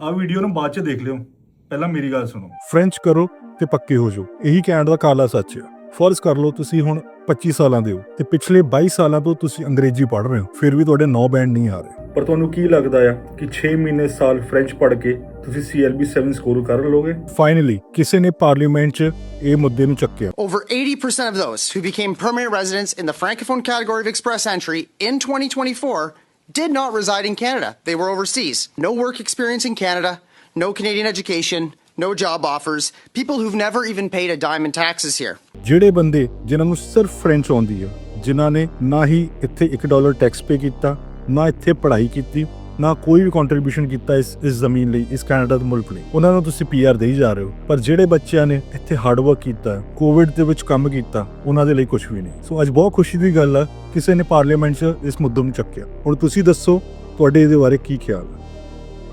ਆ ਵੀਡੀਓ ਨੂੰ ਬਾਅਦ ਚ ਦੇਖ ਲਿਓ, ਪਹਿਲਾਂ ਮੇਰੀ ਗੱਲ ਸੁਣੋ। ਫ੍ਰੈਂਚ ਕਰੋ ਤੇ ਪੱਕੇ ਹੋ ਜਾਓ, ਇਹੀ ਕਹਿਣ ਦਾ ਕਾਲਾ ਸੱਚ ਹੈ। ਫਰਜ਼ ਕਰ ਲਓ ਤੁਸੀਂ ਹੁਣ 25 ਸਾਲਾਂ ਦੇ ਹੋ ਤੇ ਪਿਛਲੇ 22 ਸਾਲਾਂ ਤੋਂ ਤੁਸੀਂ ਅੰਗਰੇਜ਼ੀ ਪੜ੍ਹ ਰਹੇ ਹੋ, ਫਿਰ ਵੀ ਤੁਹਾਡੇ 9 ਬੈਂਡ ਨਹੀਂ ਆ ਰਹੇ। ਪਰ ਤੁਹਾਨੂੰ ਕੀ ਲੱਗਦਾ ਆ ਕਿ 6 ਮਹੀਨੇ ਸਾਲ ਫ੍ਰੈਂਚ ਪੜ੍ਹ ਕੇ ਤੁਸੀਂ CLB 7 ਸਕੋਰ ਕਰ ਲਓਗੇ? ਫਾਈਨਲੀ ਕਿਸੇ ਨੇ ਪਾਰਲੀਮੈਂਟ 'ਚ ਇਹ ਮੁੱਦੇ ਨੂੰ ਚੱਕਿਆ। Over 80% of those who became permanent residents in the Francophone category of express entry in 2024 did not reside in Canada. They were overseas. No work experience in Canada, no Canadian education, no job offers, people who've never even paid a dime in taxes here. ਜਿਹੜੇ ਬੰਦੇ ਜਿਨ੍ਹਾਂ ਨੂੰ ਸਿਰਫ French ਆਉਂਦੀ ਹੈ, ਜਿਨ੍ਹਾਂ ਨੇ ਨਾ ਹੀ ਇੱਥੇ $1 ਟੈਕਸ ਪੇ ਕੀਤਾ, ਨਾ ਇੱਥੇ ਪੜ੍ਹਾਈ ਕੀਤੀ, ਨਾ ਕੋਈ ਵੀ ਕੰਟਰੀਬਿਊਸ਼ਨ ਕੀਤਾ ਇਸ ਜ਼ਮੀਨ ਲਈ, ਇਸ ਕੈਨੇਡਾ ਦੇ ਮੁਲਕ ਲਈ, ਉਹਨਾਂ ਨੂੰ ਤੁਸੀਂ PR ਦੇਈ ਜਾ ਰਹੇ ਹੋ। ਪਰ ਜਿਹੜੇ ਬੱਚਿਆਂ ਨੇ ਇੱਥੇ ਹਾਰਡ ਵਰਕ ਕੀਤਾ, ਕੋਵਿਡ ਦੇ ਵਿੱਚ ਕੰਮ ਕੀਤਾ, ਉਹਨਾਂ ਦੇ ਲਈ ਕੁਝ ਵੀ ਨਹੀਂ। ਸੋ ਅੱਜ ਬਹੁਤ ਖੁਸ਼ੀ ਦੀ ਗੱਲ ਆ ਕਿਸੇ ਨੇ ਪਾਰਲੀਮੈਂਟ 'ਚ ਇਸ ਮੁੱਦੇ ਨੂੰ ਚੱਕਿਆ। ਹੁਣ ਤੁਸੀਂ ਦੱਸੋ ਤੁਹਾਡੇ ਇਹਦੇ ਬਾਰੇ ਕੀ ਖਿਆਲ ਹੈ?